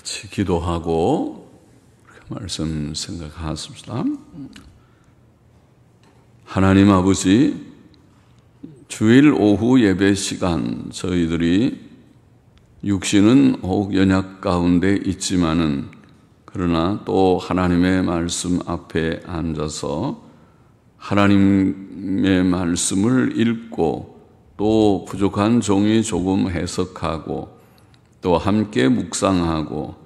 같이 기도하고 말씀 생각하십시다. 하나님 아버지, 주일 오후 예배 시간 저희들이 육신은 혹 연약 가운데 있지만은 그러나 또 하나님의 말씀 앞에 앉아서 하나님의 말씀을 읽고 또 부족한 종이 조금 해석하고 또 함께 묵상하고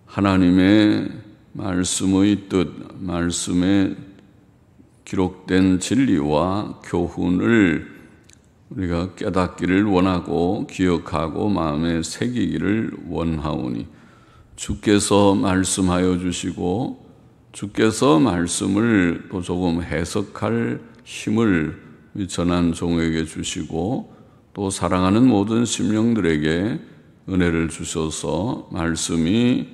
하나님의 말씀의 뜻, 말씀에 기록된 진리와 교훈을 우리가 깨닫기를 원하고 기억하고 마음에 새기기를 원하오니 주께서 말씀하여 주시고 주께서 말씀을 또 조금 해석할 힘을 전한 종에게 주시고 또 사랑하는 모든 심령들에게 은혜를 주셔서 말씀이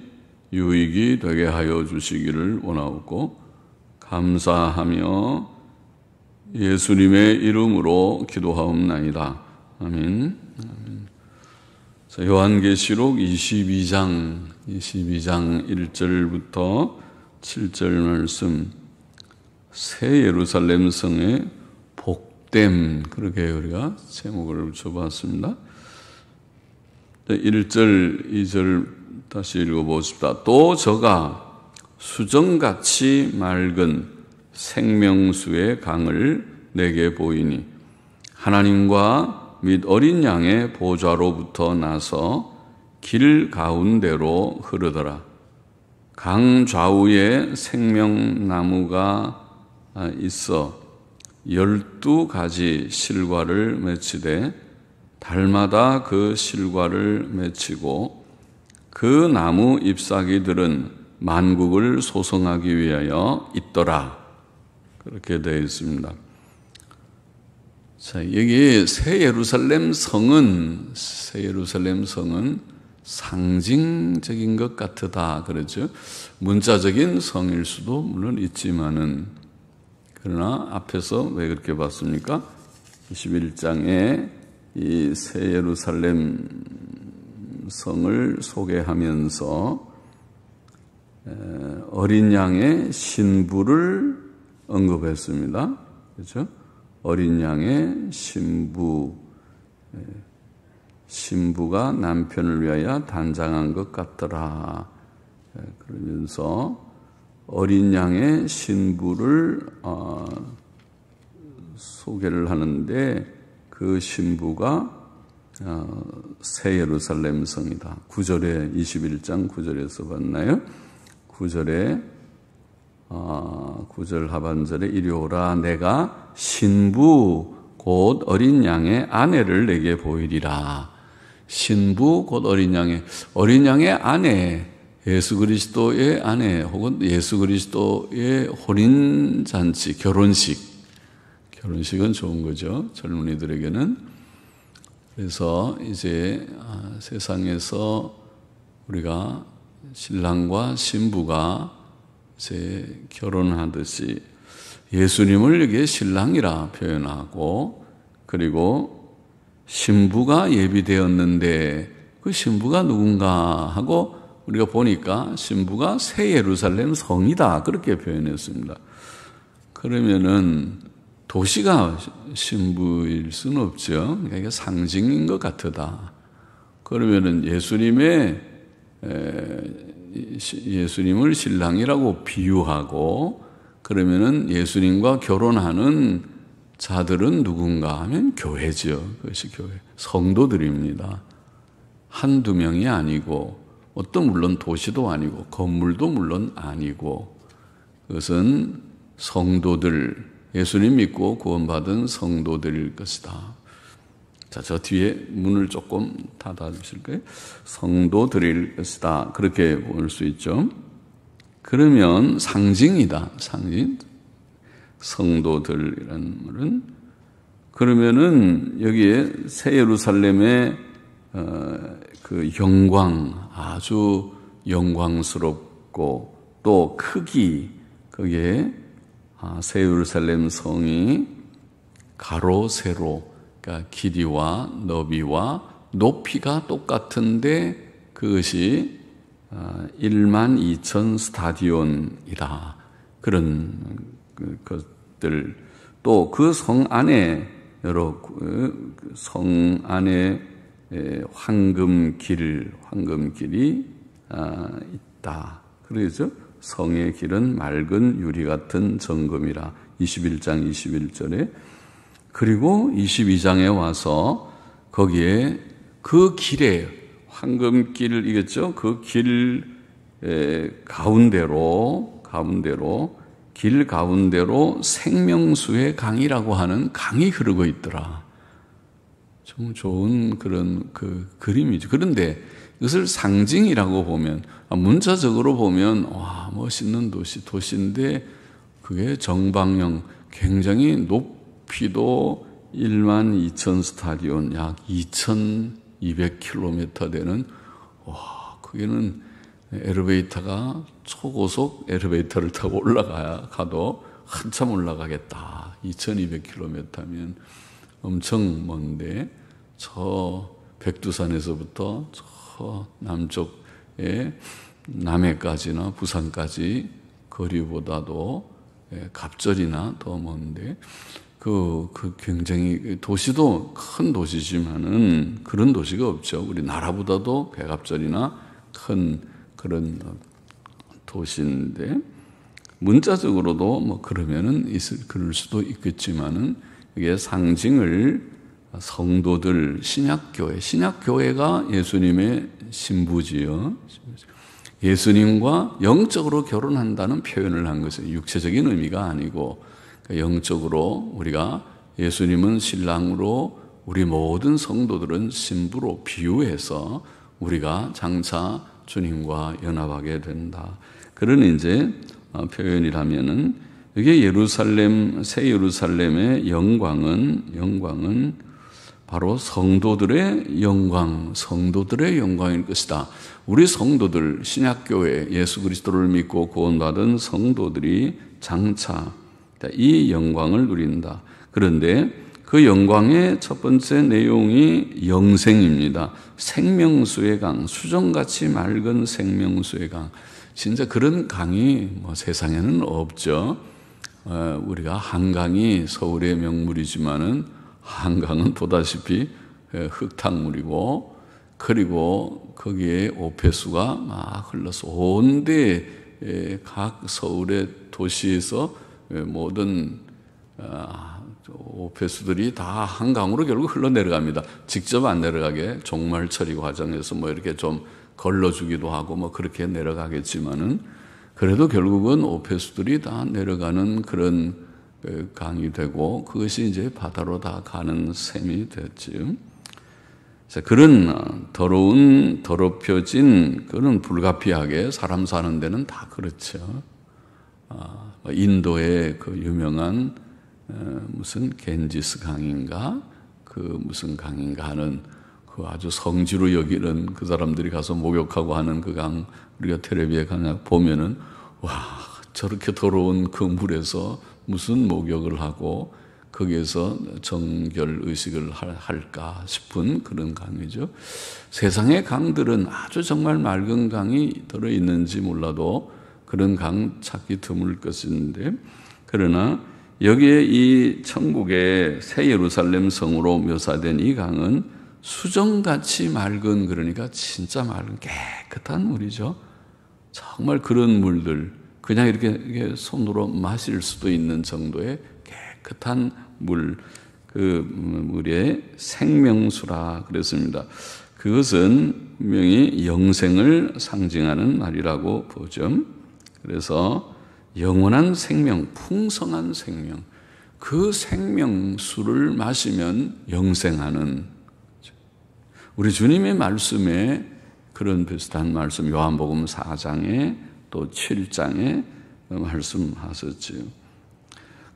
유익이 되게 하여 주시기를 원하옵고 감사하며 예수님의 이름으로 기도하옵나이다. 아멘. 자, 요한계시록 22장 1절부터 7절 말씀, 새 예루살렘 성의 복됨, 그렇게 우리가 제목을 붙여봤습니다. 1절, 2절 다시 읽어보십시다. 또 저가 수정같이 맑은 생명수의 강을 내게 보이니 하나님과 및 어린 양의 보좌로부터 나서 길 가운데로 흐르더라. 강 좌우에 생명나무가 있어 12가지 실과를 맺히되 달마다 그 실과를 맺히고 그 나무 잎사귀들은 만국을 소성하기 위하여 있더라. 그렇게 되어 있습니다. 자, 여기 새 예루살렘 성은 상징적인 것 같다 그러죠. 문자적인 성일 수도 물론 있지만은 그러나 앞에서 왜 그렇게 봤습니까? 21장에 이 새 예루살렘 성을 소개하면서 어린 양의 신부를 언급했습니다. 그렇죠? 어린 양의 신부가 남편을 위하여 단장한 것 같더라. 그러면서 어린 양의 신부를 소개를 하는데 그 신부가 새 예루살렘 성이다. 9절에 21장 9절에서 봤나요? 9절 하반절에 이리 오라 내가 신부 곧 어린 양의 아내를 내게 보이리라. 신부 곧 어린 양의 아내, 예수 그리스도의 아내 혹은 예수 그리스도의 혼인잔치, 결혼식은 좋은 거죠, 젊은이들에게는. 그래서 이제 세상에서 우리가 신랑과 신부가 이제 결혼하듯이 예수님을 여기에 신랑이라 표현하고, 그리고 신부가 예비되었는데 그 신부가 누군가 하고 우리가 보니까 신부가 새 예루살렘 성이다 그렇게 표현했습니다. 그러면은 도시가 신부일 수는 없죠. 그러니까 이게 상징인 것 같다. 그러면은 예수님을 신랑이라고 비유하고, 그러면은 예수님과 결혼하는 자들은 누군가 하면 교회죠. 그것이 교회, 성도들입니다. 한두 명이 아니고, 물론 도시도 아니고, 건물도 물론 아니고, 그것은 성도들, 예수님 믿고 구원받은 성도들일 것이다. 자, 저 뒤에 문을 조금 닫아주실까요? 성도들일 것이다. 그렇게 볼 수 있죠. 그러면 상징이다. 상징. 성도들이라는 말은. 그러면은 여기에 새 예루살렘의 그 영광, 아주 영광스럽고 또 크기, 거기에 새 예루살렘 성이 가로 세로, 그러니까 길이와 너비와 높이가 똑같은데 그것이 12,000 스타디온이다. 그런 것들, 또 그 성 안에 여러 성 안에 황금길이 있다. 그래서 성의 길은 맑은 유리 같은 정금이라. 21장 21절에. 그리고 22장에 와서 거기에 그 길에 황금길이겠죠. 그 길 가운데로 길 가운데로 생명수의 강이라고 하는 강이 흐르고 있더라. 좀 좋은 그런 그 그림이죠. 그런데 이것을 상징이라고 보면, 문자적으로 보면 와, 멋있는 도시인데 그게 정방형, 굉장히 높이도 12,000 스타디온, 약 2,200km 되는, 와, 그게는 엘리베이터가 초고속 엘리베이터를 타고 가도 한참 올라가겠다. 2,200km면 엄청 먼데, 저 백두산에서부터 저 남쪽의 남해까지나 부산까지 거리보다도 갑절이나 더 먼데, 그 굉장히 도시도 큰 도시지만은 그런 도시가 없죠. 우리 나라보다도 백압절이나 큰 그런 도시인데, 문자적으로도 뭐 그러면은 그럴 수도 있겠지만은 이게 상징을 성도들, 신약교회가 예수님의 신부지요. 예수님과 영적으로 결혼한다는 표현을 한 것은 육체적인 의미가 아니고, 영적으로 우리가 예수님은 신랑으로, 우리 모든 성도들은 신부로 비유해서 우리가 장차 주님과 연합하게 된다. 그런 이제 표현이라면은, 이게 새 예루살렘의 영광은 바로 성도들의 영광일 것이다. 우리 성도들, 신약교회, 예수 그리스도를 믿고 구원받은 성도들이 장차 이 영광을 누린다. 그런데 그 영광의 첫 번째 내용이 영생입니다. 생명수의 강, 수정같이 맑은 생명수의 강. 진짜 그런 강이 세상에는 없죠. 우리가 한강이 서울의 명물이지만은, 한강은 보다시피 흙탕물이고, 그리고 거기에 오폐수가 막 흘러서 온데 각 서울의 도시에서 모든 오폐수들이 다 한강으로 결국 흘러내려갑니다. 직접 안 내려가게 종말 처리 과정에서 이렇게 좀 걸러주기도 하고 그렇게 내려가겠지만은, 그래도 결국은 오폐수들이 다 내려가는 그런 강이 되고, 그것이 이제 바다로 다 가는 셈이 됐지요. 그런 더럽혀진, 그런 불가피하게 사람 사는 데는 다 그렇죠. 인도의 그 유명한 무슨 겐지스 강인가, 그 무슨 강인가 하는 그 아주 성지로 여기는 그 사람들이 가서 목욕하고 하는 그 강, 우리가 텔레비에 가냐 보면은, 와, 저렇게 더러운 그 물에서 무슨 목욕을 하고 거기에서 정결 의식을 할까 싶은 그런 강이죠. 세상의 강들은 아주 정말 맑은 강이 들어있는지 몰라도 그런 강 찾기 드물 것인데, 그러나 여기에 이 천국의 새 예루살렘 성으로 묘사된 이 강은 수정같이 맑은, 그러니까 진짜 맑은 깨끗한 물이죠. 정말 그런 물들, 그냥 이렇게 손으로 마실 수도 있는 정도의 깨끗한 물, 그 물의 생명수라 그랬습니다. 그것은 분명히 영생을 상징하는 말이라고 보죠. 그래서 영원한 생명, 풍성한 생명, 그 생명수를 마시면 영생하는, 우리 주님의 말씀에 그런 비슷한 말씀, 요한복음 4장에 또 7장에 말씀하셨지요.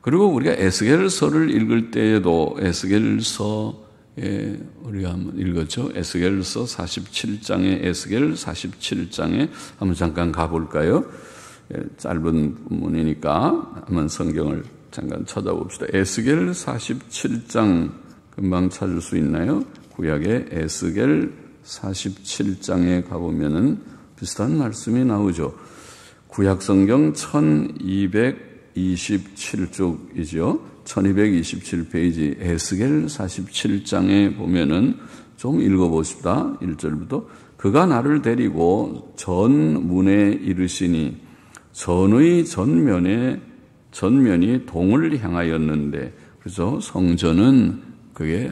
그리고 우리가 에스겔서를 읽을 때에도, 에스겔서에 우리가 한번 읽었죠. 에스겔서 47장에, 에스겔 47장에 한번 잠깐 가볼까요? 짧은 본문이니까 한번 성경을 잠깐 찾아봅시다. 에스겔 47장 금방 찾을 수 있나요? 구약의 에스겔 47장에 가보면은 비슷한 말씀이 나오죠. 구약성경 1227쪽이죠. 1227페이지 에스겔 47장에 보면은 좀 읽어보십시다. 1절부터 그가 나를 데리고 전문에 이르시니 전의 전면이 동을 향하였는데, 그래서 성전은 그게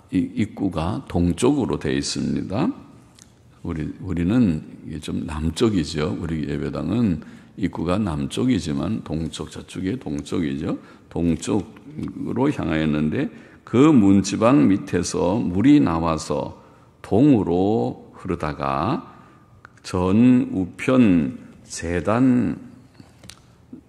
입구가 동쪽으로 되어 있습니다. 우리는 이게 좀 남쪽이죠. 우리 예배당은 입구가 남쪽이지만 동쪽, 저쪽이 동쪽이죠. 동쪽으로 향하였는데 그 문지방 밑에서 물이 나와서 동으로 흐르다가 전 우편 제단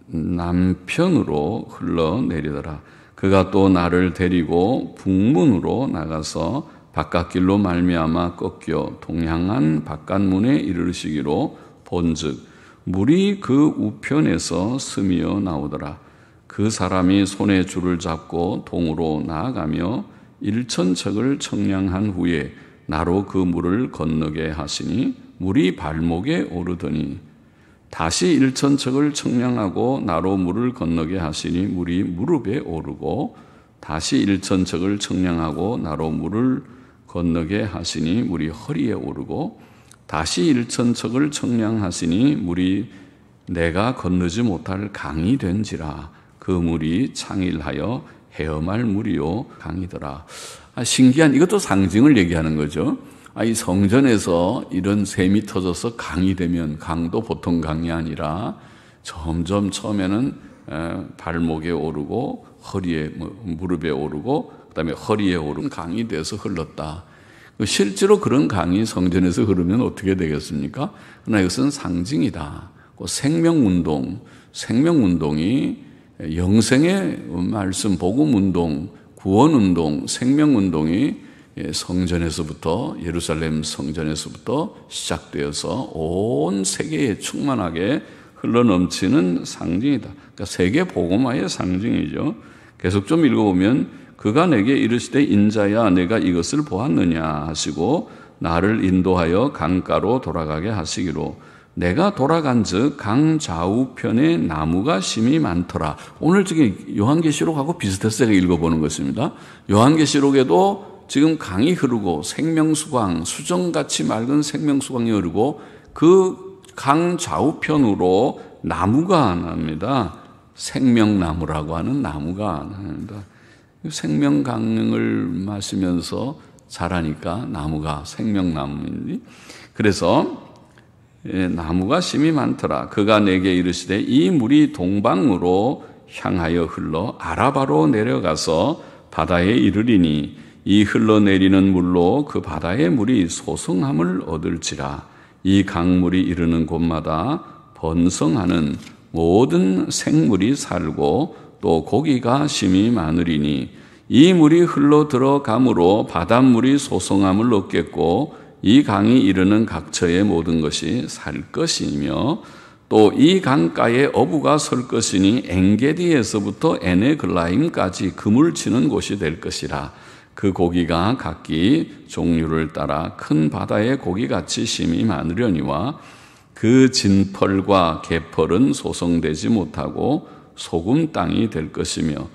남편으로 흘러내리더라. 그가 또 나를 데리고 북문으로 나가서 바깥길로 말미암아 꺾여 동향한 바깥문에 이르시기로 본즉 물이 그 우편에서 스미어 나오더라. 그 사람이 손에 줄을 잡고 동으로 나아가며 1,000척을 청량한 후에 나로 그 물을 건너게 하시니 물이 발목에 오르더니 다시 1,000척을 청량하고 나로 물을 건너게 하시니 물이 무릎에 오르고 다시 1,000척을 청량하고 나로 물을 건너게 하시니 물이 허리에 오르고 다시 1,000척을 청량하시니 물이 내가 건너지 못할 강이 된지라. 그 물이 창일하여 헤엄할 물이요 강이더라. 신기한, 이것도 상징을 얘기하는 거죠. 이 성전에서 이런 샘이 터져서 강이 되면, 강도 보통 강이 아니라 점점 처음에는 발목에 오르고 허리에, 무릎에 오르고 그다음에 허리에 오른 강이 돼서 흘렀다. 실제로 그런 강이 성전에서 흐르면 어떻게 되겠습니까? 그러나 이것은 상징이다. 생명운동이 영생의 말씀, 복음운동, 구원운동, 생명운동이 성전에서부터, 예루살렘 성전에서부터 시작되어서 온 세계에 충만하게 흘러넘치는 상징이다. 그러니까 세계 복음화의 상징이죠. 계속 좀 읽어보면 그가 내게 이르시되 인자야 내가 이것을 보았느냐 하시고 나를 인도하여 강가로 돌아가게 하시기로 내가 돌아간즉 강 좌우편에 나무가 심이 많더라. 오늘 저기 요한계시록하고 비슷해서 제가 읽어보는 것입니다. 요한계시록에도 지금 강이 흐르고 생명수광, 수정같이 맑은 생명수광이 흐르고 그 강 좌우편으로 나무가 납니다. 생명나무라고 하는 나무가 납니다. 생명강을 마시면서 자라니까 나무가 생명나무이니, 그래서 나무가 심이 많더라. 그가 내게 이르시되 이 물이 동방으로 향하여 흘러 아라바로 내려가서 바다에 이르리니 이 흘러내리는 물로 그 바다의 물이 소성함을 얻을지라. 이 강물이 이르는 곳마다 번성하는 모든 생물이 살고 또 고기가 심이 많으리니 이 물이 흘러 들어가므로 바닷물이 소성함을 얻겠고 이 강이 이르는 각처의 모든 것이 살 것이며 또 이 강가에 어부가 설 것이니 엥게디에서부터 에네글라임까지 그물 치는 곳이 될 것이라. 그 고기가 각기 종류를 따라 큰 바다의 고기같이 심이 많으려니와 그 진펄과 개펄은 소성되지 못하고 소금 땅이 될 것이며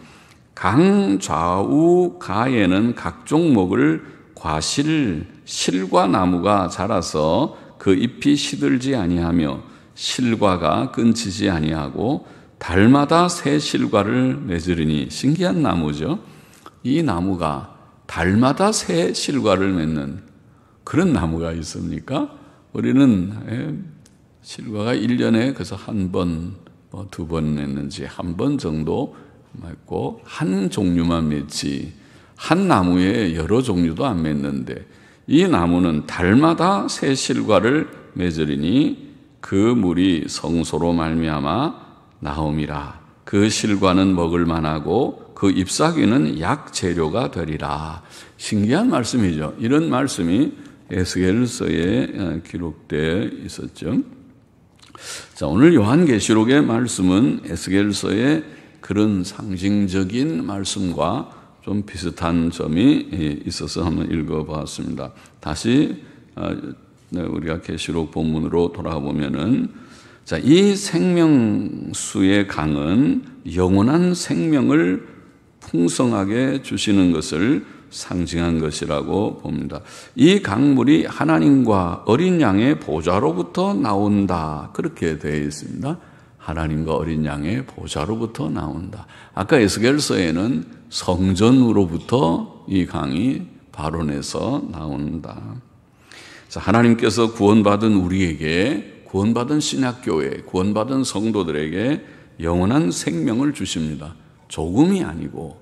강 좌우 가에는 각종 먹을 과실 실과 나무가 자라서 그 잎이 시들지 아니하며 실과가 끊치지 아니하고 달마다 새 실과를 맺으리니. 신기한 나무죠. 이 나무가 달마다 새 실과를 맺는 그런 나무가 있습니까? 우리는 실과가 1년에 그래서 한 번, 두 번 맺는지 한 번 정도 맺고 한 종류만 맺지 한 나무에 여러 종류도 안 맺는데 이 나무는 달마다 새 실과를 맺으리니 그 물이 성소로 말미암아 나옴이라. 그 실과는 먹을 만하고 그 잎사귀는 약 재료가 되리라. 신기한 말씀이죠. 이런 말씀이 에스겔서에 기록되어 있었죠. 자, 오늘 요한계시록의 말씀은 에스겔서의 그런 상징적인 말씀과 좀 비슷한 점이 있어서 한번 읽어보았습니다. 다시 우리가 계시록 본문으로 돌아가 보면은 자, 이 생명수의 강은 영원한 생명을 풍성하게 주시는 것을 상징한 것이라고 봅니다. 이 강물이 하나님과 어린 양의 보좌로부터 나온다. 그렇게 되어 있습니다. 하나님과 어린 양의 보좌로부터 나온다. 아까 에스겔서에는 성전으로부터 이 강이 발원해서 나온다. 자, 하나님께서 구원받은 우리에게, 구원받은 신약교회, 구원받은 성도들에게 영원한 생명을 주십니다. 조금이 아니고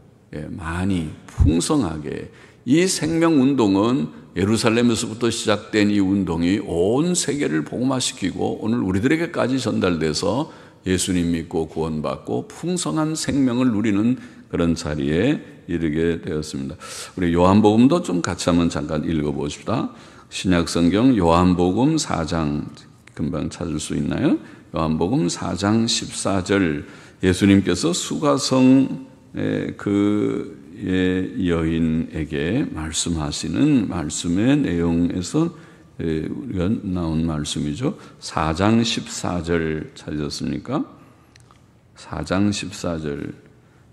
많이 풍성하게. 이 생명운동은 예루살렘에서부터 시작된 이 운동이 온 세계를 복음화시키고 오늘 우리들에게까지 전달돼서 예수님 믿고 구원받고 풍성한 생명을 누리는 그런 자리에 이르게 되었습니다. 우리 요한복음도 좀 같이 한번 잠깐 읽어보십시다. 신약성경 요한복음 4장 금방 찾을 수 있나요? 요한복음 4장 14절 예수님께서 수가성의 그 여인에게 말씀하시는 말씀의 내용에서 우리가 나온 말씀이죠. 4장 14절 찾으셨습니까? 4장 14절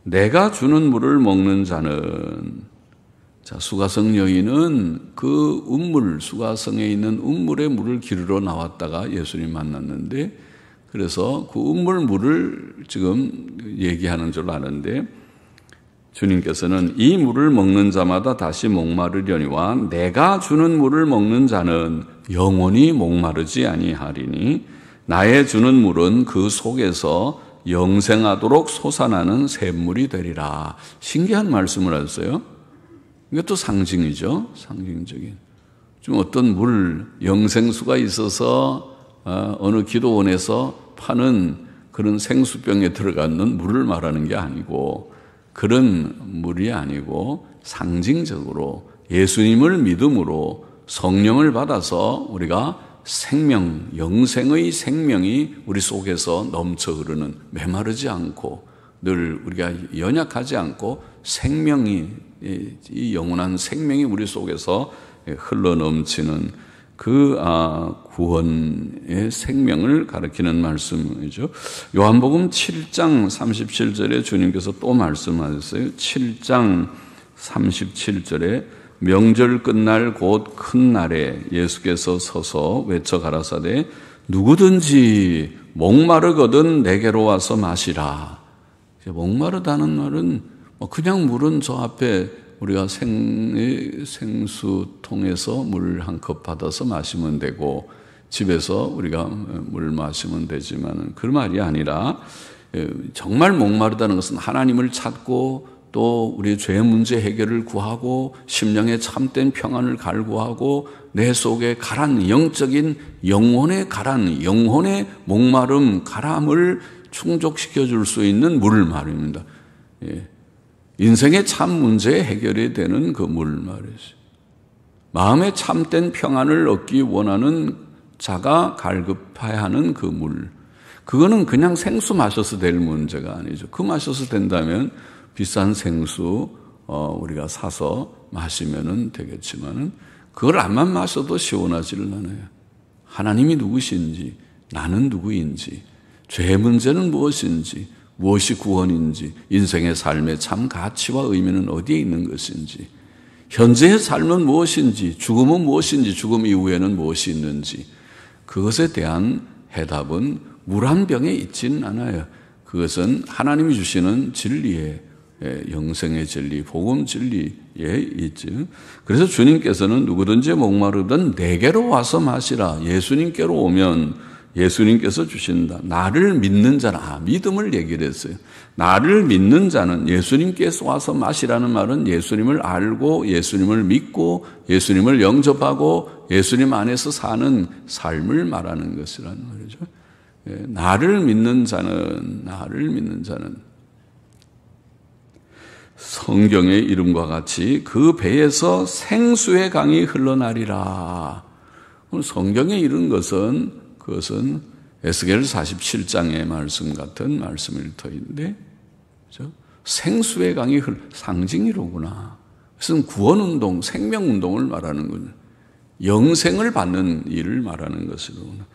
내가 주는 물을 먹는 자는 자, 수가성 여인은 그 운물, 수가성에 있는 운물의 물을 기르러 나왔다가 예수님 만났는데 그래서 그 운물물을 지금 얘기하는 줄 아는데 주님께서는 이 물을 먹는 자마다 다시 목마르려니와 내가 주는 물을 먹는 자는 영원히 목마르지 아니하리니 나의 주는 물은 그 속에서 영생하도록 솟아나는 샘물이 되리라. 신기한 말씀을 하셨어요. 이것도 상징이죠. 상징적인. 좀 어떤 물, 영생수가 있어서 어느 기도원에서 파는 그런 생수병에 들어가는 물을 말하는 게 아니고 그런 물이 아니고 상징적으로 예수님을 믿음으로 성령을 받아서 우리가 생명, 영생의 생명이 우리 속에서 넘쳐 흐르는 메마르지 않고 늘 우리가 연약하지 않고 생명이 이 영원한 생명이 우리 속에서 흘러넘치는 그 구원의 생명을 가리키는 말씀이죠. 요한복음 7장 37절에 주님께서 또 말씀하셨어요. 7장 37절에 명절 끝날 곧 큰 날에 예수께서 서서 외쳐 가라사대 누구든지 목마르거든 내게로 와서 마시라. 목마르다는 말은 그냥 물은 저 앞에 우리가 생수통에서 물 한 컵 받아서 마시면 되고 집에서 우리가 물 마시면 되지만 그 말이 아니라 정말 목마르다는 것은 하나님을 찾고 또 우리 죄 문제 해결을 구하고 심령의 참된 평안을 갈구하고 내 속에 가란 영적인 영혼의 가란 영혼의 목마름 가람을 충족시켜 줄 수 있는 물 말입니다. 인생의 참 문제 해결이 되는 그 물 말이죠. 마음의 참된 평안을 얻기 원하는 자가 갈급해야 하는 그 물. 그거는 그냥 생수 마셔서 될 문제가 아니죠. 그 마셔서 된다면 비싼 생수 우리가 사서 마시면 되겠지만은 그걸 안만 마셔도 시원하지를 않아요. 하나님이 누구신지, 나는 누구인지, 죄의 문제는 무엇인지, 무엇이 구원인지, 인생의 삶의 참 가치와 의미는 어디에 있는 것인지, 현재의 삶은 무엇인지, 죽음은 무엇인지, 죽음 이후에는 무엇이 있는지, 그것에 대한 해답은 물 한 병에 있지는 않아요. 그것은 하나님이 주시는 진리의 영생의 진리, 복음 진리에 있죠. 그래서 주님께서는 누구든지 목마르든 내게로 와서 마시라. 예수님께로 오면 예수님께서 주신다. 나를 믿는 자는, 믿음을 얘기를 했어요. 나를 믿는 자는 예수님께서 와서 마시라는 말은 예수님을 알고 예수님을 믿고 예수님을 영접하고 예수님 안에서 사는 삶을 말하는 것이라는 말이죠. 나를 믿는 자는 성경의 이름과 같이 그 배에서 생수의 강이 흘러나리라. 성경에 이른 그것은 에스겔 47장의 말씀 같은 말씀일 터인데, 그렇죠? 생수의 강이 상징이로구나. 그것은 구원운동, 생명운동을 말하는군요. 영생을 받는 일을 말하는 것이로구나.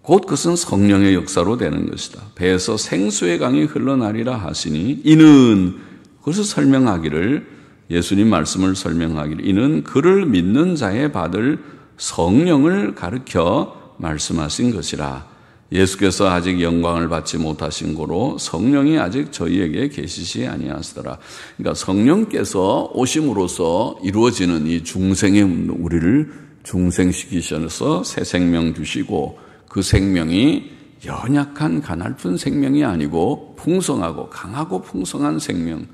곧 그것은 성령의 역사로 되는 것이다. 배에서 생수의 강이 흘러나리라 하시니 이는, 그것을 설명하기를, 예수님 말씀을 설명하기를, 이는 그를 믿는 자에 받을 성령을 가르쳐 말씀하신 것이라. 예수께서 아직 영광을 받지 못하신 고로 성령이 아직 저희에게 계시지 아니하시더라. 그러니까 성령께서 오심으로써 이루어지는 이 중생의 우리를 중생시키셔서 새 생명 주시고, 그 생명이 연약한 가냘픈 생명이 아니고 풍성하고 강하고 풍성한 생명.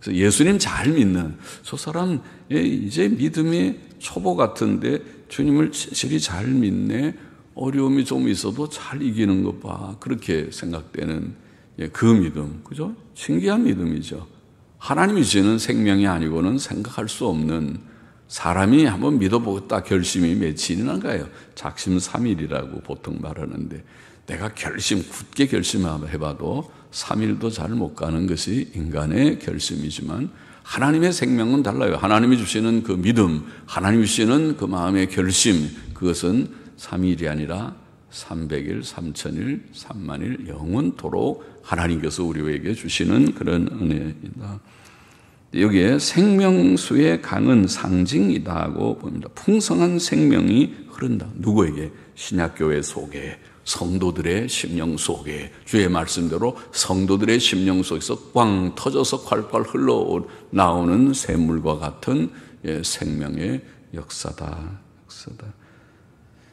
그래서 예수님 잘 믿는, 저 사람 이제 믿음의 초보 같은데 주님을 진실이 잘 믿네, 어려움이 좀 있어도 잘 이기는 것 봐, 그렇게 생각되는 그 믿음, 그죠? 신기한 믿음이죠. 하나님이 주시는 생명이 아니고는 생각할 수 없는, 사람이 한번 믿어보겠다 결심이 맺히는 거예요. 작심삼일이라고 보통 말하는데, 내가 굳게 결심해봐도 3일도 잘 못 가는 것이 인간의 결심이지만, 하나님의 생명은 달라요. 하나님이 주시는 그 믿음, 하나님이 주시는 그 마음의 결심, 그것은 3일이 아니라 300일, 3000일, 3만일, 영원토록 하나님께서 우리에게 주시는 그런 은혜입니다. 여기에 생명수의 강은 상징이다고 봅니다. 풍성한 생명이 흐른다. 누구에게? 신약교회 속에, 성도들의 심령 속에, 주의 말씀대로 성도들의 심령 속에서 꽝 터져서 콸콸 흘러나오는 샘물과 같은 생명의 역사다.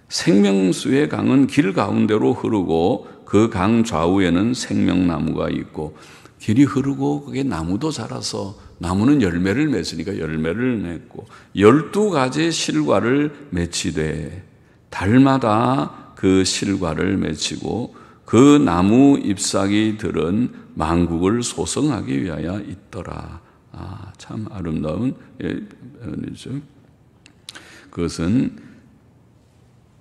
생명수의 강은 길 가운데로 흐르고 그 강 좌우에는 생명나무가 있고, 길이 흐르고 그게 나무도 자라서 나무는 열매를 맺으니까 열매를 맺고, 12가지 실과를 맺히되 달마다 그 실과를 맺히고, 그 나무 잎사귀들은 만국을 소성하기 위하여 있더라. 참 아름다운 표현이죠. 그것은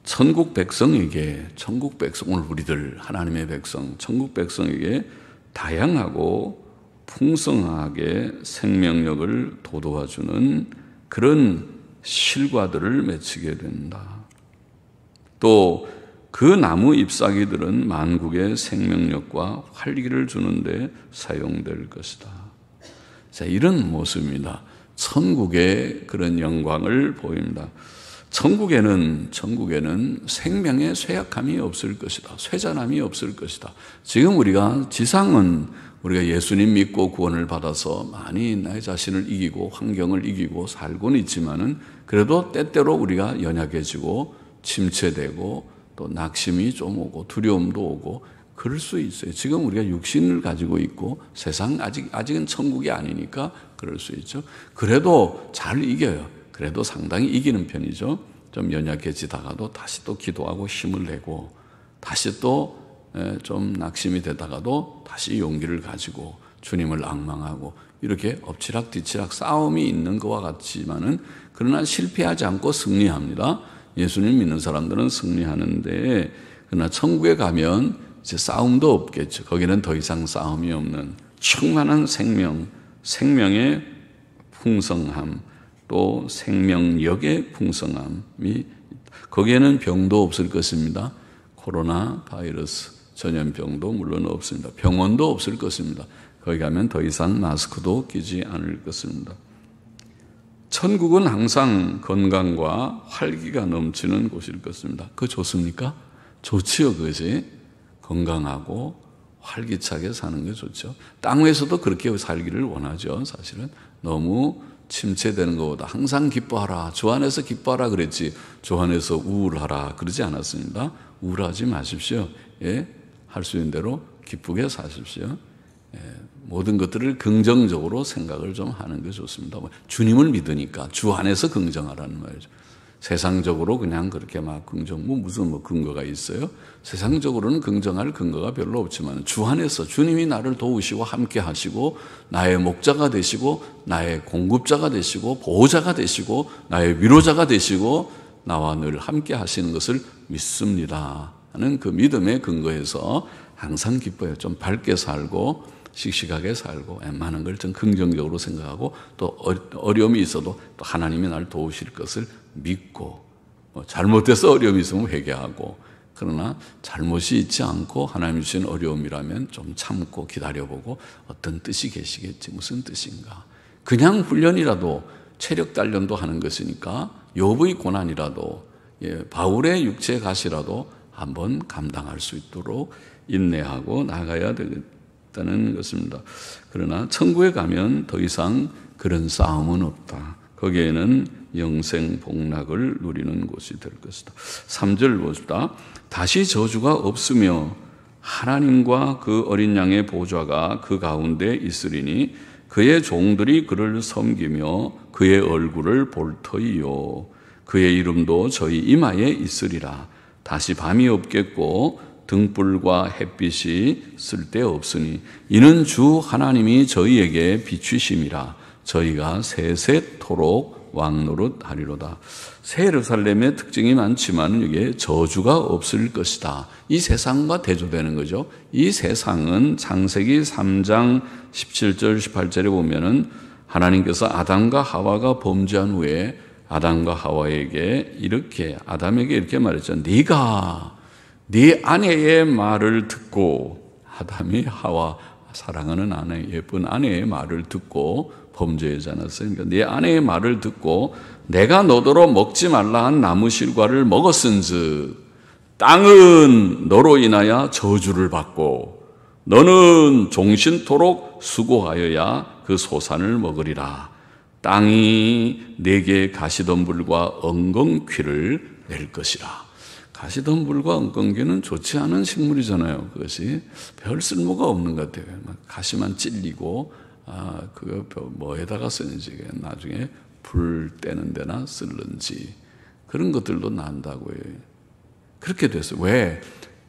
천국 백성에게, 오늘 우리들 하나님의 백성, 천국 백성에게 다양하고 풍성하게 생명력을 돋워주는 그런 실과들을 맺히게 된다. 또 그 나무 잎사귀들은 만국의 생명력과 활기를 주는데 사용될 것이다. 자, 이런 모습입니다. 천국의 그런 영광을 보입니다. 천국에는 생명의 쇠약함이 없을 것이다. 쇠잔함이 없을 것이다. 지금 우리가 지상은 우리가 예수님 믿고 구원을 받아서 많이 나의 자신을 이기고 환경을 이기고 살고는 있지만은, 그래도 때때로 우리가 연약해지고 침체되고 또 낙심이 좀 오고 두려움도 오고 그럴 수 있어요. 지금 우리가 육신을 가지고 있고 세상 아직은 천국이 아니니까 그럴 수 있죠. 그래도 잘 이겨요. 그래도 상당히 이기는 편이죠. 좀 연약해지다가도 다시 또 기도하고 힘을 내고, 다시 또 좀 낙심이 되다가도 다시 용기를 가지고 주님을 앙망하고, 이렇게 엎치락 뒤치락 싸움이 있는 것과 같지만은, 그러나 실패하지 않고 승리합니다. 예수님 믿는 사람들은 승리하는데, 그러나 천국에 가면 이제 싸움도 없겠죠. 거기는 더 이상 싸움이 없는 충만한 생명의 풍성함, 또 생명력의 풍성함이, 거기에는 병도 없을 것입니다. 코로나 바이러스 전염병도 물론 없습니다. 병원도 없을 것입니다. 거기 가면 더 이상 마스크도 끼지 않을 것입니다. 천국은 항상 건강과 활기가 넘치는 곳일 것입니다. 그거 좋습니까? 좋지요, 그것이. 건강하고 활기차게 사는 게 좋죠. 땅 위에서도 그렇게 살기를 원하죠, 사실은. 너무 침체되는 것보다 항상 기뻐하라, 주 안에서 기뻐하라 그랬지, 주 안에서 우울하라 그러지 않았습니다. 우울하지 마십시오. 할 수 있는 대로 기쁘게 사십시오. 모든 것들을 긍정적으로 생각을 좀 하는 게 좋습니다. 주님을 믿으니까 주 안에서 긍정하라는 말이죠. 세상적으로 그냥 그렇게 막 무슨 근거가 있어요? 세상적으로는 긍정할 근거가 별로 없지만, 주 안에서 주님이 나를 도우시고 함께 하시고 나의 목자가 되시고 나의 공급자가 되시고 보호자가 되시고 나의 위로자가 되시고 나와 늘 함께 하시는 것을 믿습니다 하는 그 믿음의 근거에서 항상 기뻐요. 좀 밝게 살고 씩씩하게 살고 많은 걸 좀 긍정적으로 생각하고, 또 어려움이 있어도 또 하나님이 나를 도우실 것을 믿고 잘못돼서 어려움이 있으면 회개하고, 그러나 잘못이 있지 않고 하나님 주신 어려움이라면 좀 참고 기다려보고 어떤 뜻이 계시겠지, 무슨 뜻인가. 그냥 훈련이라도 체력 단련도 하는 것이니까 욥의 고난이라도 바울의 육체의 가시라도 한번 감당할 수 있도록 인내하고 나가야 되겠다는 것입니다. 그러나 천국에 가면 더 이상 그런 싸움은 없다. 거기에는 영생 복락을 누리는 곳이 될 것이다. 3절 봅시다. 다시 저주가 없으며 하나님과 그 어린 양의 보좌가 그 가운데 있으리니 그의 종들이 그를 섬기며 그의 얼굴을 볼 터이요 그의 이름도 저희 이마에 있으리라. 다시 밤이 없겠고 등불과 햇빛이 쓸데없으니 이는 주 하나님이 저희에게 비추심이라. 저희가 세세토록 왕노릇하리로다. 새 예루살렘의 특징이 많지만 이게 저주가 없을 것이다. 이 세상과 대조되는 거죠. 이 세상은 창세기 3장 17절 18절에 보면은 하나님께서 아담과 하와가 범죄한 후에 아담과 하와에게 아담에게 이렇게 말했죠. 네가 네 아내의 말을 듣고, 아담이 하와 사랑하는 아내, 예쁜 아내의 말을 듣고 범죄하지 않았어요. 그러니까 네 아내의 말을 듣고 내가 너더러 먹지 말라 한 나무 실과를 먹었은즉 땅은 너로 인하여 저주를 받고 너는 종신토록 수고하여야 그 소산을 먹으리라. 땅이 내게 가시덤불과 엉겅퀴를 낼 것이라. 가시덤불과 엉겅퀴는 좋지 않은 식물이잖아요. 그것이 별 쓸모가 없는 것 같아요. 가시만 찔리고 그거 뭐에다가 쓰는지, 나중에 불 떼는 데나 쓸는지 그런 것들도 난다고요. 그렇게 됐어요. 왜?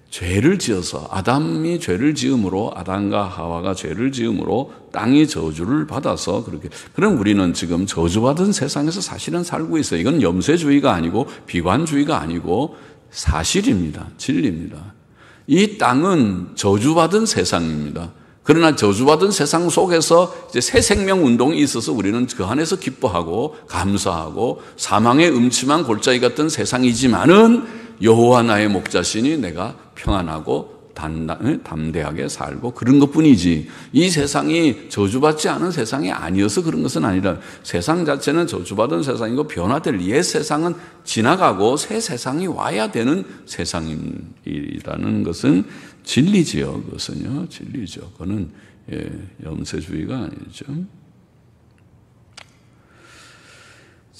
죄를 지어서, 아담이 죄를 지음으로, 아담과 하와가 죄를 지음으로 땅이 저주를 받아서 그렇게. 그럼 우리는 지금 저주받은 세상에서 사실은 살고 있어요. 이건 염세주의가 아니고 비관주의가 아니고 사실입니다. 진리입니다. 이 땅은 저주받은 세상입니다. 그러나 저주받은 세상 속에서 이제 새 생명 운동이 있어서 우리는 그 안에서 기뻐하고 감사하고, 사망의 음침한 골짜기 같은 세상이지만은 여호와 나의 목자시니 내가 평안하고 담대하게 살고 그런 것뿐이지, 이 세상이 저주받지 않은 세상이 아니어서 그런 것은 아니라, 세상 자체는 저주받은 세상이고 변화될 옛 세상은 지나가고 새 세상이 와야 되는 세상이라는 것은 진리지요. 그것은요, 진리죠. 그거는 염세주의가 아니죠.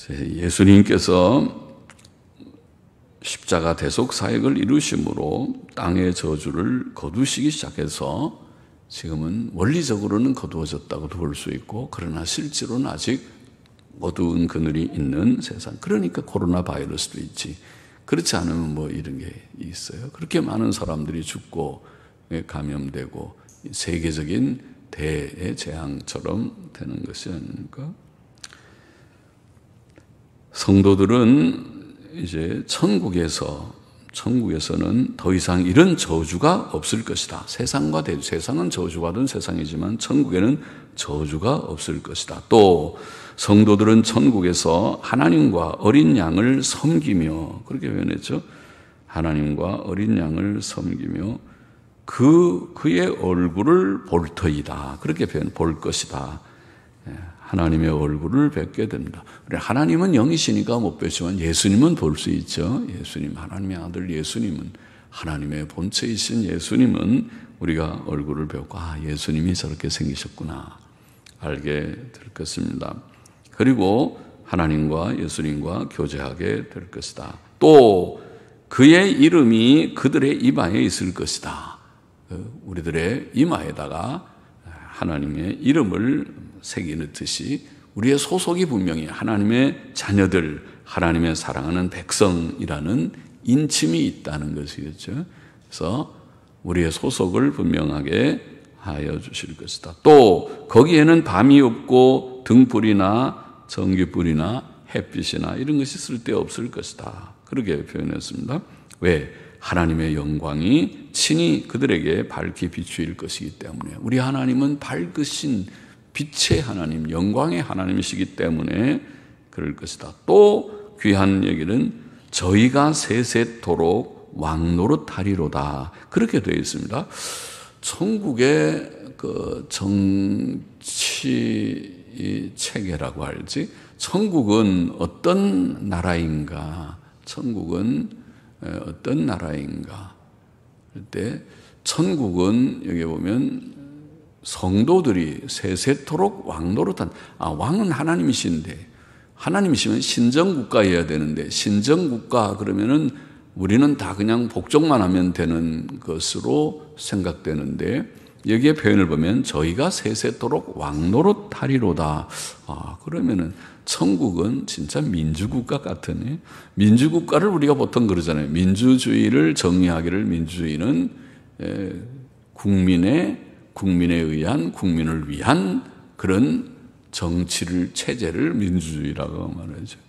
예수님께서 십자가 대속 사역을 이루심으로 땅의 저주를 거두시기 시작해서 지금은 원리적으로는 거두어졌다고도 볼 수 있고, 그러나 실제로는 아직 어두운 그늘이 있는 세상. 그러니까 코로나 바이러스도 있지. 그렇지 않으면 뭐 이런 게 있어요. 그렇게 많은 사람들이 죽고 감염되고 세계적인 대재앙처럼 되는 것이 아닙니까? 성도들은 이제 천국에서는 더 이상 이런 저주가 없을 것이다. 세상은 저주받은 세상이지만 천국에는 저주가 없을 것이다. 또 성도들은 천국에서 하나님과 어린 양을 섬기며, 그렇게 표현했죠. 하나님과 어린 양을 섬기며 그의 얼굴을 볼 터이다. 그렇게 볼 것이다. 하나님의 얼굴을 뵙게 됩니다. 하나님은 영이시니까 못 뵙지만 예수님은 볼 수 있죠. 예수님, 하나님의 아들 예수님은, 하나님의 본체이신 예수님은 우리가 얼굴을 뵙고, 예수님이 저렇게 생기셨구나 알게 될 것입니다. 그리고 하나님과 예수님과 교제하게 될 것이다. 또 그의 이름이 그들의 이마에 있을 것이다. 우리들의 이마에다가 하나님의 이름을 새기듯이 우리의 소속이 분명히 하나님의 자녀들, 하나님의 사랑하는 백성이라는 인침이 있다는 것이겠죠. 그래서 우리의 소속을 분명하게 하여 주실 것이다. 또 거기에는 밤이 없고 등불이나 전기불이나 햇빛이나 이런 것이 쓸데없을 것이다. 그렇게 표현했습니다. 왜? 하나님의 영광이 친히 그들에게 밝히 비추일 것이기 때문에. 우리 하나님은 밝으신 빛의 하나님, 영광의 하나님이시기 때문에 그럴 것이다. 또 귀한 얘기는 저희가 세세토록 왕노릇하리로다. 그렇게 되어 있습니다. 천국의 그 정치 체계라고 할지, 천국은 어떤 나라인가? 천국은 어떤 나라인가? 할 때 천국은 여기 보면 성도들이 세세토록 왕노릇한, 왕은 하나님이신데, 하나님이시면 신정국가여야 되는데, 신정국가 그러면은 우리는 다 그냥 복종만 하면 되는 것으로 생각되는데, 여기에 표현을 보면 저희가 세세토록 왕노릇하리로다. 그러면은 천국은 진짜 민주국가 같으네. 민주국가를 우리가 보통 그러잖아요. 민주주의를 정의하기를, 민주주의는 국민에 의한, 국민을 위한 그런 정치를, 체제를 민주주의라고 말하죠.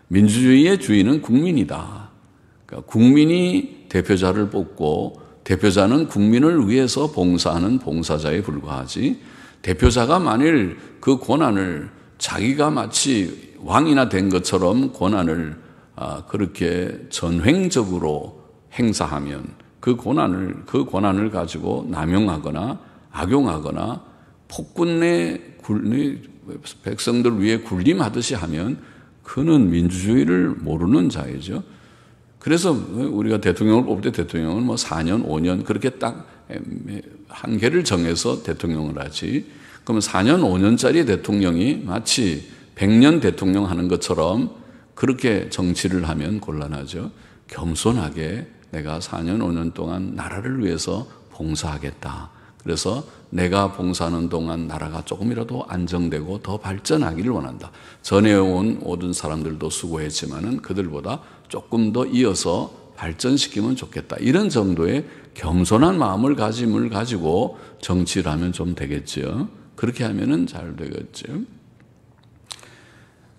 민주주의의 주인은 국민이다. 그러니까 국민이 대표자를 뽑고, 대표자는 국민을 위해서 봉사하는 봉사자에 불과하지, 대표자가 만일 그 권한을 자기가 마치 왕이나 된 것처럼 권한을 그렇게 전횡적으로 행사하면 그 권한을 가지고 남용하거나 악용하거나 폭군 내 백성들 위해 군림하듯이 하면 그는 민주주의를 모르는 자이죠. 그래서 우리가 대통령을 뽑을 때 대통령은 4년, 5년 그렇게 딱 한계를 정해서 대통령을 하지. 그러면 4년, 5년짜리 대통령이 마치 100년 대통령 하는 것처럼 그렇게 정치를 하면 곤란하죠. 겸손하게 내가 4년, 5년 동안 나라를 위해서 봉사하겠다. 그래서 내가 봉사하는 동안 나라가 조금이라도 안정되고 더 발전하기를 원한다. 전에 온 모든 사람들도 수고했지만은 그들보다 조금 더 이어서 발전시키면 좋겠다. 이런 정도의 겸손한 마음을 가지고 정치를 하면 좀 되겠죠. 그렇게 하면은 잘 되겠죠.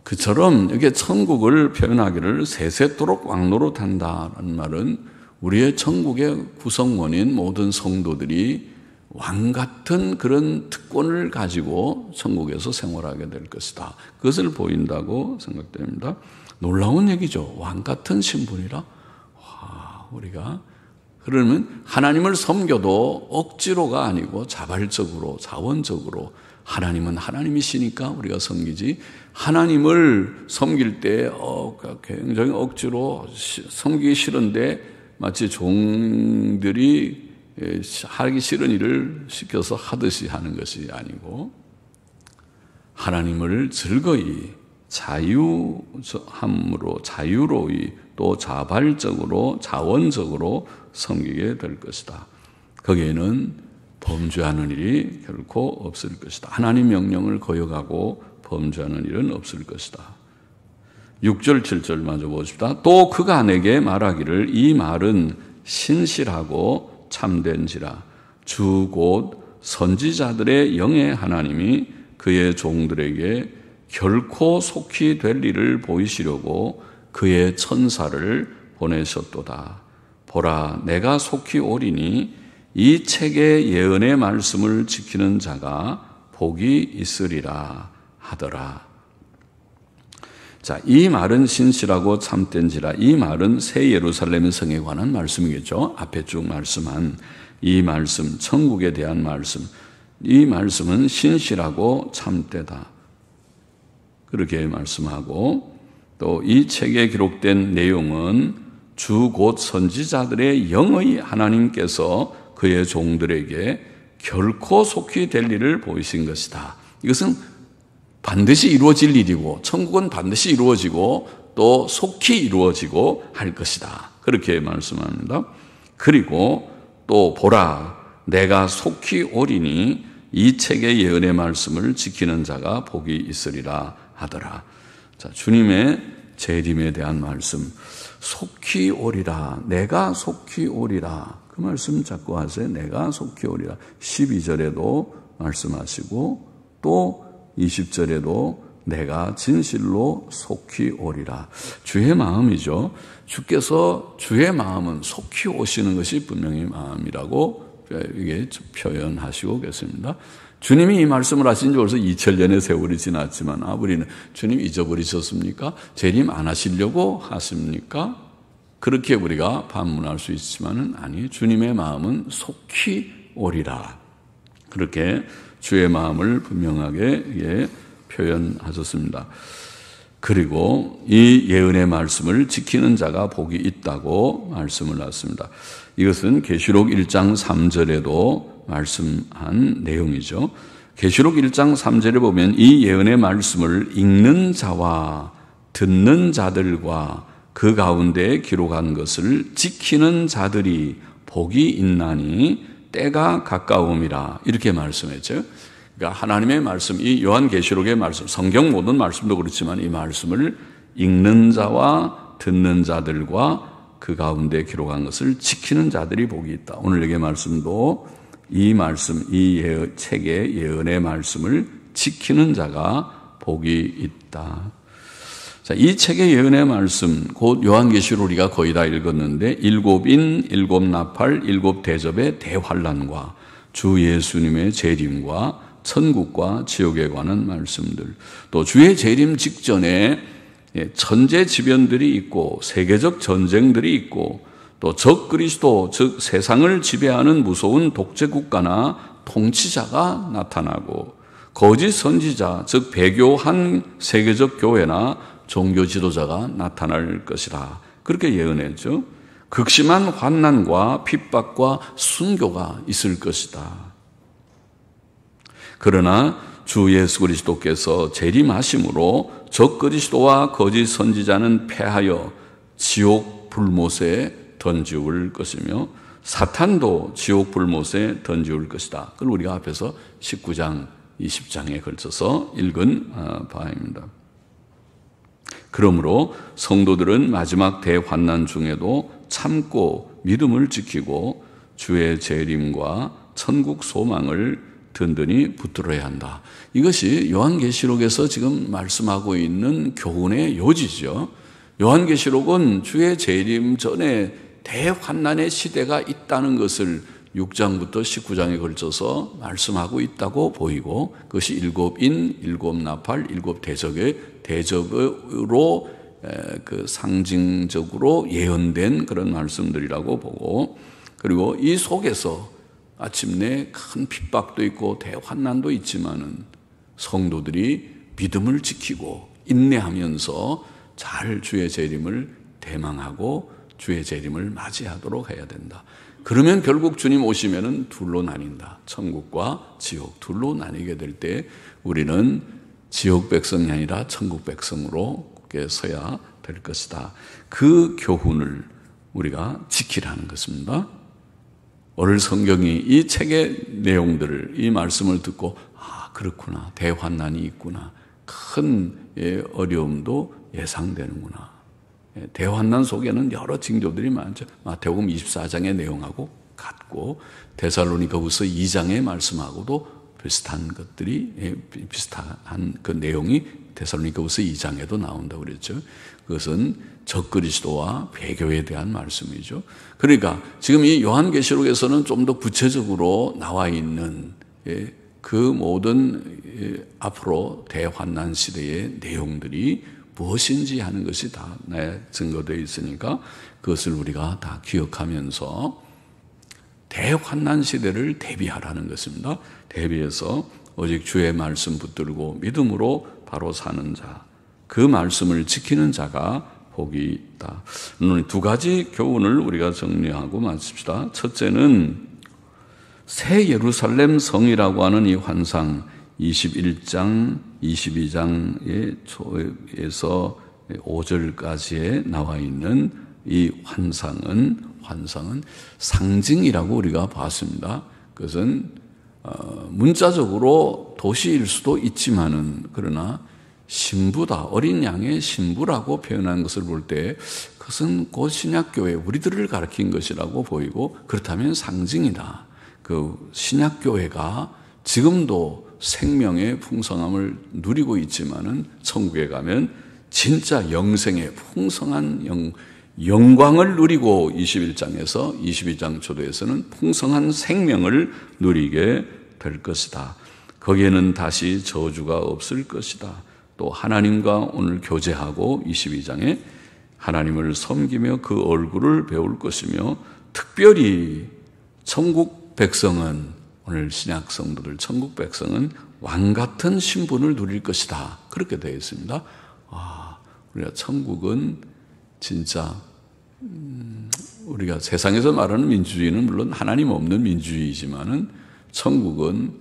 그처럼 이게 천국을 표현하기를 세세토록 왕노릇한다라는 말은 우리의 천국의 구성원인 모든 성도들이 왕 같은 그런 특권을 가지고 천국에서 생활하게 될 것이다. 그것을 보인다고 생각됩니다. 놀라운 얘기죠. 왕 같은 신분이라. 우리가 그러면 하나님을 섬겨도 억지로가 아니고 자발적으로, 자원적으로, 하나님은 하나님이시니까 우리가 섬기지, 하나님을 섬길 때 굉장히 억지로 섬기기 싫은데 마치 종들이 하기 싫은 일을 시켜서 하듯이 하는 것이 아니고, 하나님을 즐거이 자유함으로, 자유로이 또 자발적으로, 자원적으로 섬기게 될 것이다. 거기에는 범죄하는 일이 결코 없을 것이다. 하나님 명령을 거역하고 범죄하는 일은 없을 것이다. 6절, 7절 마저 보십시다. 또 그가 내게 말하기를 이 말은 신실하고 참된지라. 주 곧 선지자들의 영의 하나님이 그의 종들에게 결코 속히 될 일을 보이시려고 그의 천사를 보내셨도다. 보라, 내가 속히 오리니 이 책의 예언의 말씀을 지키는 자가 복이 있으리라 하더라. 자, 이 말은 신실하고 참된지라. 이 말은 새 예루살렘 성에 관한 말씀이겠죠. 앞에 쭉 말씀한 이 말씀, 천국에 대한 말씀. 이 말씀은 신실하고 참되다. 그렇게 말씀하고, 또 이 책에 기록된 내용은 주 곧 선지자들의 영의 하나님께서 그의 종들에게 결코 속히 될 일을 보이신 것이다. 이것은 반드시 이루어질 일이고, 천국은 반드시 이루어지고 또 속히 이루어지고 할 것이다. 그렇게 말씀합니다. 그리고 또 보라, 내가 속히 오리니 이 책의 예언의 말씀을 지키는 자가 복이 있으리라 하더라. 자, 주님의 재림에 대한 말씀, 속히 오리라, 내가 속히 오리라. 그 말씀 자꾸 하세요. 내가 속히 오리라. 12절에도 말씀하시고 또 20절에도 내가 진실로 속히 오리라. 주의 마음이죠. 주께서 주의 마음은 속히 오시는 것이 분명히 마음이라고 이게 표현하시고 계십니다. 주님이 이 말씀을 하신 지 벌써 2000년의 세월이 지났지만 우리는 주님 잊어버리셨습니까? 재림 안 하시려고 하십니까? 그렇게 우리가 반문할 수 있지만은 아니, 주님의 마음은 속히 오리라. 그렇게 주의 마음을 분명하게 표현하셨습니다. 그리고 이 예언의 말씀을 지키는 자가 복이 있다고 말씀을 하셨습니다. 이것은 계시록 1장 3절에도 말씀한 내용이죠. 계시록 1장 3절에 보면 이 예언의 말씀을 읽는 자와 듣는 자들과 그 가운데 기록한 것을 지키는 자들이 복이 있나니 때가 가까움이라, 이렇게 말씀했죠. 그러니까 하나님의 말씀, 이 요한계시록의 말씀, 성경 모든 말씀도 그렇지만 이 말씀을 읽는 자와 듣는 자들과 그 가운데 기록한 것을 지키는 자들이 복이 있다. 오늘 여기의 말씀도 이 말씀, 이 책의 예언의 말씀을 지키는 자가 복이 있다. 자, 이 책의 예언의 말씀, 곧 요한계시록 우리가 거의 다 읽었는데, 일곱 인, 일곱 나팔, 일곱 대접의 대환란과 주 예수님의 재림과 천국과 지옥에 관한 말씀들, 또 주의 재림 직전에 천재지변들이 있고 세계적 전쟁들이 있고 또 적그리스도, 즉 세상을 지배하는 무서운 독재국가나 통치자가 나타나고 거짓 선지자, 즉 배교한 세계적 교회나 종교 지도자가 나타날 것이라, 그렇게 예언했죠. 극심한 환난과 핍박과 순교가 있을 것이다. 그러나 주 예수 그리스도께서 재림하심으로 적그리스도와 거짓 선지자는 패하여 지옥 불못에 던지울 것이며 사탄도 지옥 불못에 던지울 것이다. 그걸 우리가 앞에서 19장, 20장에 걸쳐서 읽은 바입니다. 그러므로 성도들은 마지막 대환난 중에도 참고 믿음을 지키고 주의 재림과 천국 소망을 든든히 붙들어야 한다. 이것이 요한계시록에서 지금 말씀하고 있는 교훈의 요지죠. 요한계시록은 주의 재림 전에 대환난의 시대가 있다는 것을 6장부터 19장에 걸쳐서 말씀하고 있다고 보이고, 그것이 일곱 인, 일곱 나팔, 일곱 대접의 대접으로 그 상징적으로 예언된 그런 말씀들이라고 보고, 그리고 이 속에서 아침내 큰 핍박도 있고 대환난도 있지만은 성도들이 믿음을 지키고 인내하면서 잘 주의 재림을 대망하고 주의 재림을 맞이하도록 해야 된다. 그러면 결국 주님 오시면은 둘로 나뉜다. 천국과 지옥 둘로 나뉘게 될 때 우리는 지옥 백성이 아니라 천국 백성으로 서야 될 것이다. 그 교훈을 우리가 지키라는 것입니다. 오늘 성경이 이 책의 내용들을, 이 말씀을 듣고 그렇구나, 대환난이 있구나, 큰 어려움도 예상되는구나, 대환난 속에는 여러 징조들이 많죠. 마태복음 24장의 내용하고 같고 데살로니가후서 2장의 말씀하고도 비슷한 것들이, 비슷한 그 내용이 데살로니가후서 2장에도 나온다고 그랬죠. 그것은 적그리스도와 배교에 대한 말씀이죠. 그러니까 지금 이 요한계시록에서는 좀 더 구체적으로 나와 있는 그 모든 앞으로 대환난 시대의 내용들이 무엇인지 하는 것이 다 증거되어 있으니까 그것을 우리가 다 기억하면서 대환난 시대를 대비하라는 것입니다. 대비해서 오직 주의 말씀 붙들고 믿음으로 바로 사는 자, 그 말씀을 지키는 자가 복이 있다. 오늘 두 가지 교훈을 우리가 정리하고 마칩시다. 첫째는 새 예루살렘 성이라고 하는 이 환상, 21장, 22장에서 5절까지에 나와 있는 이 환상은 상징이라고 우리가 봤습니다. 그것은 문자적으로 도시일 수도 있지만은, 그러나 신부다, 어린 양의 신부라고 표현한 것을 볼 때 그것은 곧 신약교회 우리들을 가리킨 것이라고 보이고, 그렇다면 상징이다. 그 신약교회가 지금도 생명의 풍성함을 누리고 있지만은 천국에 가면 진짜 영생의 풍성한 영광을 누리고 21장에서 22장 초도에서는 풍성한 생명을 누리게 될 것이다. 거기에는 다시 저주가 없을 것이다. 또 하나님과 오늘 교제하고 22장에 하나님을 섬기며 그 얼굴을 배울 것이며 특별히 천국 백성은, 오늘 신약 성도들 천국 백성은 왕같은 신분을 누릴 것이다. 그렇게 되어 있습니다. 우리가 천국은 진짜 우리가 세상에서 말하는 민주주의는 물론 하나님 없는 민주주의지만은 천국은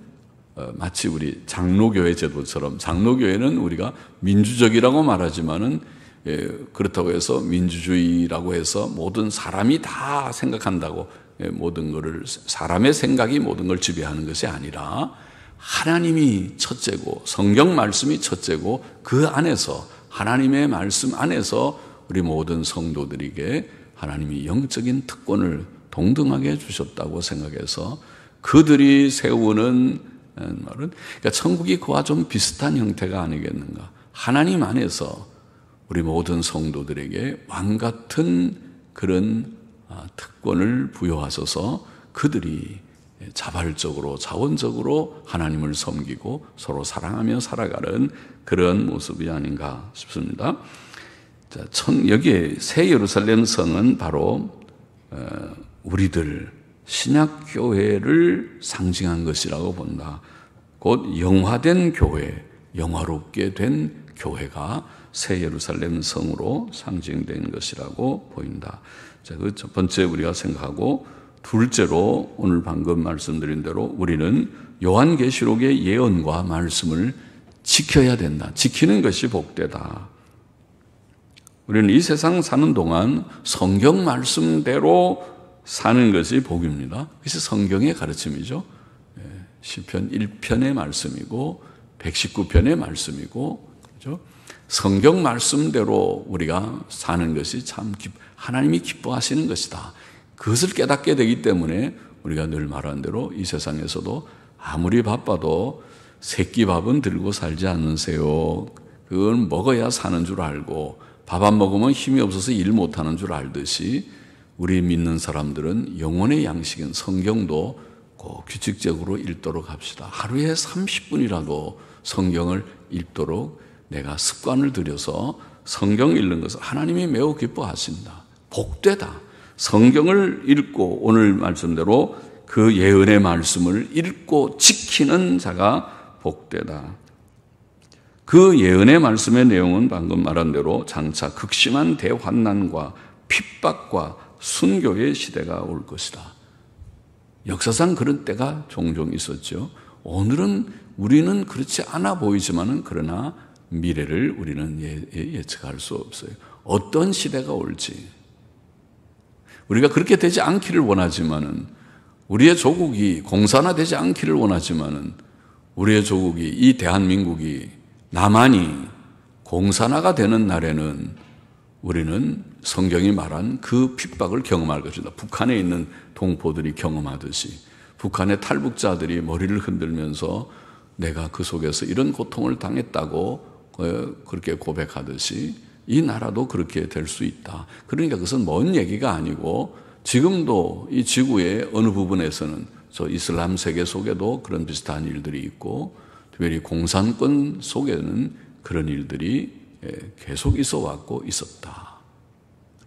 마치 우리 장로교회 제도처럼, 장로교회는 우리가 민주적이라고 말하지만은 그렇다고 해서 민주주의라고 해서 모든 사람이 다 생각한다고 모든 것을, 사람의 생각이 모든 걸 지배하는 것이 아니라 하나님이 첫째고 성경 말씀이 첫째고 그 안에서, 하나님의 말씀 안에서 우리 모든 성도들에게 하나님이 영적인 특권을 동등하게 주셨다고 생각해서 그들이 세우는 말은, 그러니까 천국이 그와 좀 비슷한 형태가 아니겠는가. 하나님 안에서 우리 모든 성도들에게 왕같은 그런 특권을 부여하셔서 그들이 자발적으로, 자원적으로 하나님을 섬기고 서로 사랑하며 살아가는 그런 모습이 아닌가 싶습니다. 자, 여기에 새 예루살렘 성은 바로 우리들 신약교회를 상징한 것이라고 본다. 곧 영화된 교회, 영화롭게 된 교회가 새 예루살렘 성으로 상징된 것이라고 보인다. 자, 그 첫 번째 우리가 생각하고, 둘째로 오늘 방금 말씀드린 대로 우리는 요한계시록의 예언과 말씀을 지켜야 된다. 지키는 것이 복되다. 우리는 이 세상 사는 동안 성경 말씀대로 사는 것이 복입니다. 그것이 성경의 가르침이죠. 시편 1편의 말씀이고 119편의 말씀이고, 그렇죠? 성경 말씀대로 우리가 사는 것이 참 하나님이 기뻐하시는 것이다. 그것을 깨닫게 되기 때문에 우리가 늘 말한 대로 이 세상에서도 아무리 바빠도 새끼밥은 들고 살지 않으세요. 그건 먹어야 사는 줄 알고, 밥 안 먹으면 힘이 없어서 일 못하는 줄 알듯이 우리 믿는 사람들은 영혼의 양식인 성경도 꼭 규칙적으로 읽도록 합시다. 하루에 30분이라도 성경을 읽도록 내가 습관을 들여서 성경 읽는 것을 하나님이 매우 기뻐하신다. 복되다. 성경을 읽고 오늘 말씀대로 그 예언의 말씀을 읽고 지키는 자가 복되다. 그 예언의 말씀의 내용은 방금 말한 대로 장차 극심한 대환난과 핍박과 순교의 시대가 올 것이다. 역사상 그런 때가 종종 있었죠. 오늘은 우리는 그렇지 않아 보이지만은 그러나 미래를 우리는 예측할 수 없어요. 어떤 시대가 올지. 우리가 그렇게 되지 않기를 원하지만은, 우리의 조국이 공산화되지 않기를 원하지만은, 우리의 조국이, 이 대한민국이, 남한이 공산화가 되는 날에는 우리는 성경이 말한 그 핍박을 경험할 것이다. 북한에 있는 동포들이 경험하듯이 북한의 탈북자들이 머리를 흔들면서 내가 그 속에서 이런 고통을 당했다고 그렇게 고백하듯이 이 나라도 그렇게 될 수 있다. 그러니까 그것은 먼 얘기가 아니고 지금도 이 지구의 어느 부분에서는 저 이슬람 세계 속에도 그런 비슷한 일들이 있고, 특별히 공산권 속에는 그런 일들이 계속 있어 왔고 있었다.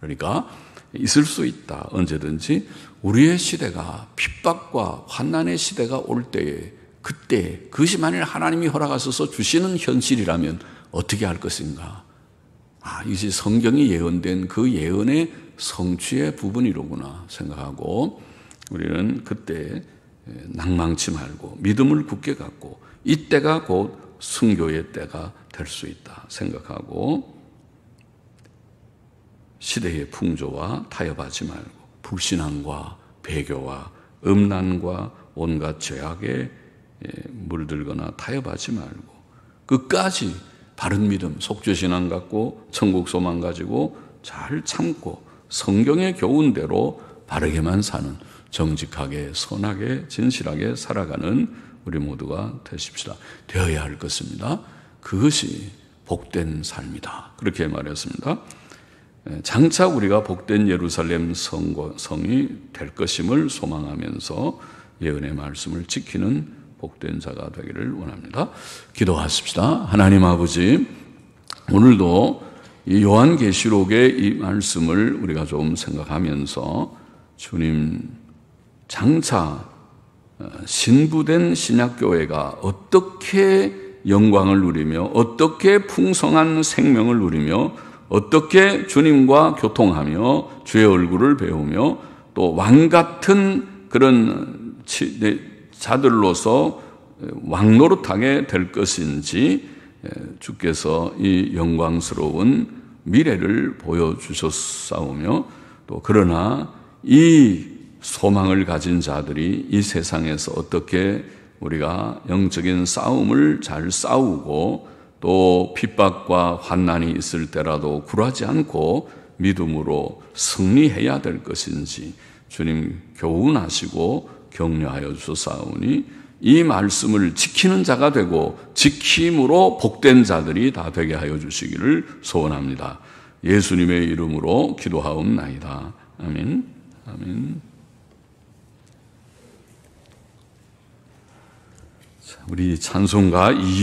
그러니까 있을 수 있다. 언제든지 우리의 시대가 핍박과 환난의 시대가 올 때에, 그때 그것이 만일 하나님이 허락하셔서 주시는 현실이라면 어떻게 할 것인가. 이것이 성경이 예언된 그 예언의 성취의 부분이로구나 생각하고, 우리는 그때 낭망치 말고 믿음을 굳게 갖고 이때가 곧 순교의 때가 될 수 있다 생각하고, 시대의 풍조와 타협하지 말고 불신앙과 배교와 음란과 온갖 죄악에 물들거나 타협하지 말고 끝까지 바른 믿음, 속죄신앙 갖고 천국 소망 가지고 잘 참고 성경의 교훈대로 바르게만 사는, 정직하게 선하게 진실하게 살아가는 우리 모두가 되십시다. 되어야 할 것입니다. 그것이 복된 삶이다. 그렇게 말했습니다. 장차 우리가 복된 예루살렘 성이 될 것임을 소망하면서 예언의 말씀을 지키는 복된 자가 되기를 원합니다. 기도하십시다. 하나님 아버지, 오늘도 이 요한계시록의 이 말씀을 우리가 좀 생각하면서 주님 장차 신부된 신약교회가 어떻게 영광을 누리며 어떻게 풍성한 생명을 누리며 어떻게 주님과 교통하며 주의 얼굴을 배우며 또 왕같은 그런 자들로서 왕노릇하게 될 것인지 주께서 이 영광스러운 미래를 보여주셨사오며 또 그러나 이 소망을 가진 자들이 이 세상에서 어떻게 우리가 영적인 싸움을 잘 싸우고 또 핍박과 환난이 있을 때라도 굴하지 않고 믿음으로 승리해야 될 것인지 주님 교훈하시고 격려하여 주사오니 이 말씀을 지키는 자가 되고 지킴으로 복된 자들이 다 되게 하여 주시기를 소원합니다. 예수님의 이름으로 기도하옵나이다. 아멘. 아멘. 우리 찬송가